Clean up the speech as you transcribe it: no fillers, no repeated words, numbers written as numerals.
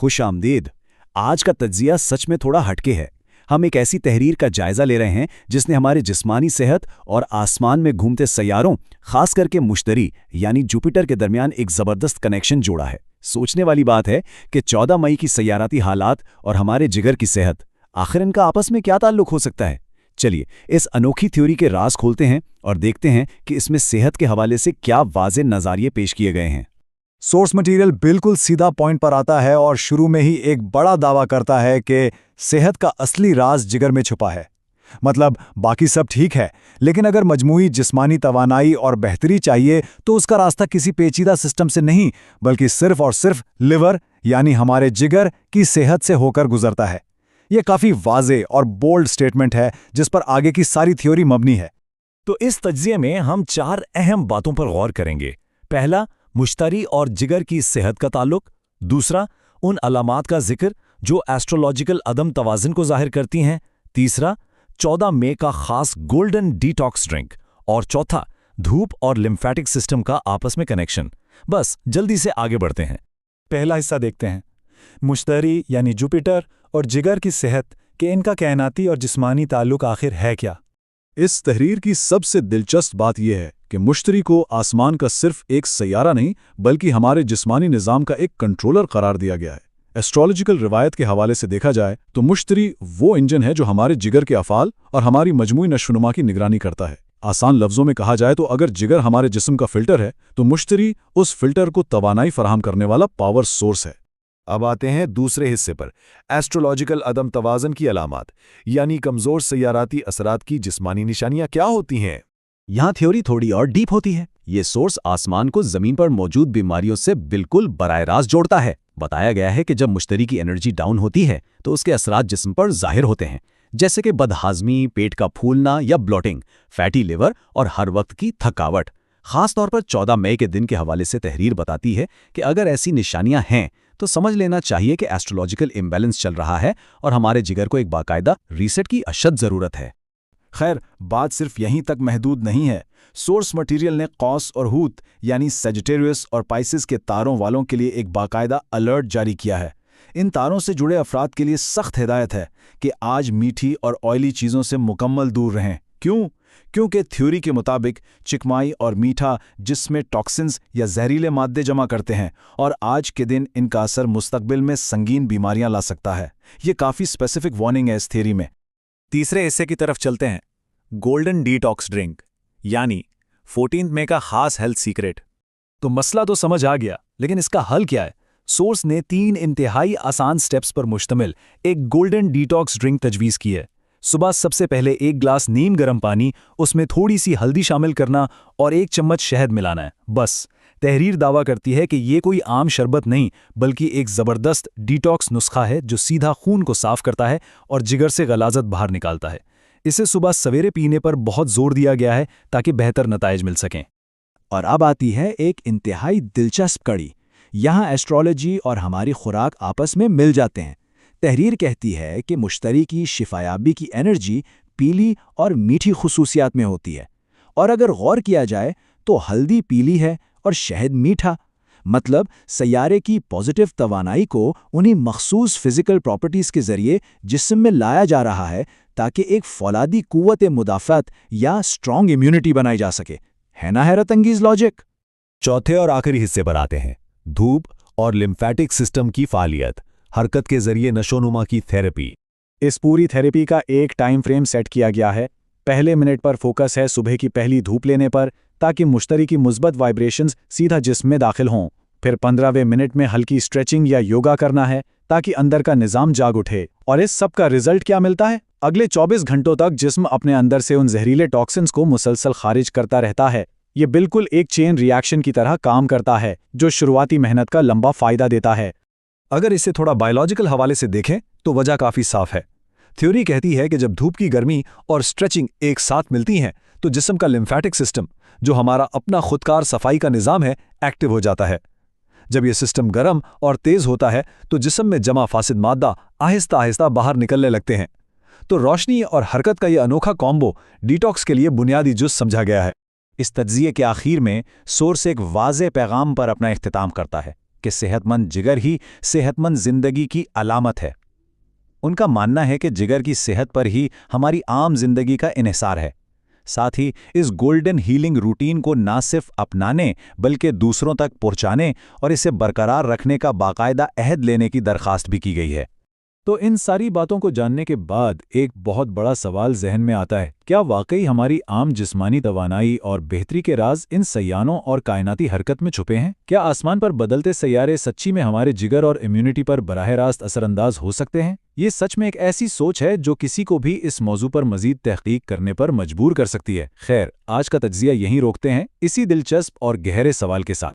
खुश आमदीद। आज का तज्जिया सच में थोड़ा हटके है। हम एक ऐसी तहरीर का जायजा ले रहे हैं जिसने हमारे जिस्मानी सेहत और आसमान में घूमते सैयारों, खास करके मुश्तरी यानी जुपिटर के दरमियान एक ज़बरदस्त कनेक्शन जोड़ा है। सोचने वाली बात है कि 14 मई की सैयाराती हालात और हमारे जिगर की सेहत, आखिर इनका आपस में क्या ताल्लुक हो सकता है? चलिए इस अनोखी थ्योरी के राज खोलते हैं और देखते हैं कि इसमें सेहत के हवाले से क्या वाज़े नज़ारिए पेश किए गए हैं। सोर्स मटेरियल बिल्कुल सीधा पॉइंट पर आता है और शुरू में ही एक बड़ा दावा करता है कि सेहत का असली राज जिगर में छुपा है। मतलब बाकी सब ठीक है, लेकिन अगर मजमूई जिस्मानी तवानाई और बेहतरी चाहिए तो उसका रास्ता किसी पेचीदा सिस्टम से नहीं, बल्कि सिर्फ और सिर्फ लिवर यानी हमारे जिगर की सेहत से होकर गुजरता है। ये काफ़ी वाज़े और बोल्ड स्टेटमेंट है जिस पर आगे की सारी थ्योरी मबनी है। तो इस तज्जिए में हम 4 अहम बातों पर गौर करेंगे। पहला, मुश्तरी और जिगर की सेहत का ताल्लुक। दूसरा, उन अलामात का जिक्र जो एस्ट्रोलॉजिकल अदम तवाज़ुन को जाहिर करती हैं। तीसरा, 14 मई का खास गोल्डन डिटॉक्स ड्रिंक। और चौथा, धूप और लिम्फेटिक सिस्टम का आपस में कनेक्शन। बस जल्दी से आगे बढ़ते हैं। पहला हिस्सा देखते हैं, मुश्तरी यानी जुपिटर और जिगर की सेहत के इनका कायनाती और जिस्मानी ताल्लुक आखिर है क्या। इस तहरीर की सबसे दिलचस्प बात यह है कि मुश्तरी को आसमान का सिर्फ एक सैयारा नहीं बल्कि हमारे जिस्मानी निज़ाम का एक कंट्रोलर करार दिया गया है। एस्ट्रोलॉजिकल रिवायत के हवाले से देखा जाए तो मुश्तरी वो इंजन है जो हमारे जिगर के अफ़ाल और हमारी मजमूई नशोनुमा की निगरानी करता है। आसान लफ्ज़ों में कहा जाए तो अगर जिगर हमारे जिस्म का फिल्टर है तो मुश्तरी उस फिल्टर को तवानाई फराहम करने वाला पावर सोर्स है। अब आते हैं दूसरे हिस्से पर, एस्ट्रोलॉजिकल अदम तवाज़ुन की अलामात यानी कमज़ोर सैयाराती असरात की जिस्मानी निशानियां क्या होती हैं। यहाँ थ्योरी थोड़ी और डीप होती है। ये सोर्स आसमान को ज़मीन पर मौजूद बीमारियों से बिल्कुल बराह रास्त जोड़ता है। बताया गया है कि जब मुश्तरी की एनर्जी डाउन होती है तो उसके असरात जिस्म पर जाहिर होते हैं, जैसे कि बदहाज़मी, पेट का फूलना या ब्लॉटिंग, फैटी लिवर और हर वक्त की थकावट। ख़ास तौर पर 14 मई के दिन के हवाले से तहरीर बताती है कि अगर ऐसी निशानियां हैं तो समझ लेना चाहिए कि एस्ट्रोलॉजिकल इम्बैलेंस चल रहा है और हमारे जिगर को एक बाकायदा रीसेट की अशद ज़रूरत है। खैर, बात सिर्फ यहीं तक महदूद नहीं है। सोर्स मटेरियल ने कौस और हूत यानी सेजिटेरियस और पाइसिस के तारों वालों के लिए एक बाकायदा अलर्ट जारी किया है। इन तारों से जुड़े अफराद के लिए सख्त हिदायत है कि आज मीठी और ऑयली चीज़ों से मुकम्मल दूर रहें। क्यों? क्योंकि थ्योरी के मुताबिक चिकमाई और मीठा जिसमें टॉक्सिन्स या जहरीले मादे जमा करते हैं और आज के दिन इनका असर मुस्तकबिल में संगीन बीमारियां ला सकता है। ये काफ़ी स्पेसिफिक वार्निंग है इस थ्योरी में। तीसरे हिस्से की तरफ चलते हैं, गोल्डन डिटॉक्स ड्रिंक यानी 14 मई का खास हेल्थ सीक्रेट। तो मसला तो समझ आ गया, लेकिन इसका हल क्या है? सोर्स ने 3 इंतहाई आसान स्टेप्स पर मुश्तमिल एक गोल्डन डिटॉक्स ड्रिंक तजवीज़ की है। सुबह सबसे पहले 1 गिलास नीम गर्म पानी, उसमें थोड़ी सी हल्दी शामिल करना और 1 चम्मच शहद मिलाना है, बस। तहरीर दावा करती है कि ये कोई आम शरबत नहीं बल्कि एक ज़बरदस्त डिटॉक्स नुस्खा है जो सीधा खून को साफ करता है और जिगर से गलाजत बाहर निकालता है। इसे सुबह सवेरे पीने पर बहुत जोर दिया गया है ताकि बेहतर नताइज मिल सकें। और अब आती है एक इंतहाई दिलचस्प कड़ी। यहाँ एस्ट्रोलॉजी और हमारी खुराक आपस में मिल जाते हैं। तहरीर कहती है कि मुश्तरी की शिफायाबी की एनर्जी पीली और मीठी खुसूसियात में होती है, और अगर गौर किया जाए तो हल्दी पीली है और शहद मीठा। मतलब सैयारे की पॉजिटिव तवानाई को उन्हीं मखसूस फिजिकल प्रॉपर्टीज़ के ज़रिए जिस्म में लाया जा रहा है ताकि एक फौलादी कुव्वत मुदाफ़त या स्ट्रॉन्ग इम्यूनिटी बनाई जा सके। है ना हैरत अंगीज़ लॉजिक। चौथे और आखिरी हिस्से पर आते हैं, धूप और लिम्फेटिक सिस्टम की फालियत, हरकत के जरिए नशोनुमा की थेरेपी। इस पूरी थेरेपी का एक टाइम फ्रेम सेट किया गया है। पहले मिनट पर फोकस है सुबह की पहली धूप लेने पर ताकि मुश्तरी की मुस्बत वाइब्रेशंस सीधा जिस्म में दाखिल हों। फिर 15वें मिनट में हल्की स्ट्रेचिंग या योगा करना है ताकि अंदर का निज़ाम जाग उठे। और इस सब का रिजल्ट क्या मिलता है? अगले 24 घंटों तक जिस्म अपने अंदर से उन जहरीले टॉक्सिन्स को मुसलसल खारिज करता रहता है। ये बिल्कुल एक चेन रिएक्शन की तरह काम करता है जो शुरुआती मेहनत का लंबा फ़ायदा देता है। अगर इसे थोड़ा बायोलॉजिकल हवाले से देखें तो वजह काफ़ी साफ है। थ्योरी कहती है कि जब धूप की गर्मी और स्ट्रेचिंग एक साथ मिलती हैं तो जिस्म का लिम्फेटिक सिस्टम, जो हमारा अपना खुदकार सफाई का निज़ाम है, एक्टिव हो जाता है। जब यह सिस्टम गर्म और तेज़ होता है तो जिस्म में जमा फासिद मादा आहिस्ता आहिस्ता बाहर निकलने लगते हैं। तो रोशनी और हरकत का यह अनोखा कॉम्बो डिटॉक्स के लिए बुनियादी जुज़ समझा गया है। इस तज्जिए के आखिर में सोर्स एक वाज़े पैगाम पर अपना इख्तिताम करता है। کہ صحت مند جگر ہی صحت مند زندگی کی علامت ہے۔ ان کا ماننا ہے کہ جگر کی صحت پر ہی ہماری عام زندگی کا انحصار ہے۔ ساتھ ہی اس گولڈن ہیلنگ روٹین کو نہ صرف اپنانے بلکہ دوسروں تک پہنچانے اور اسے برقرار رکھنے کا باقاعدہ عہد لینے کی درخواست بھی کی گئی ہے۔ تو ان ساری باتوں کو جاننے کے بعد ایک بہت بڑا سوال ذہن میں آتا ہے، کیا واقعی ہماری عام جسمانی توانائی اور بہتری کے راز ان سیاروں اور کائناتی حرکت میں چھپے ہیں؟ کیا آسمان پر بدلتے سیارے سچی میں ہمارے جگر اور امیونٹی پر براہ راست اثر انداز ہو سکتے ہیں؟ یہ سچ میں ایک ایسی سوچ ہے جو کسی کو بھی اس موضوع پر مزید تحقیق کرنے پر مجبور کر سکتی ہے۔ خیر، آج کا تجزیہ یہیں روکتے ہیں، اسی دلچسپ اور گہرے سوال کے ساتھ۔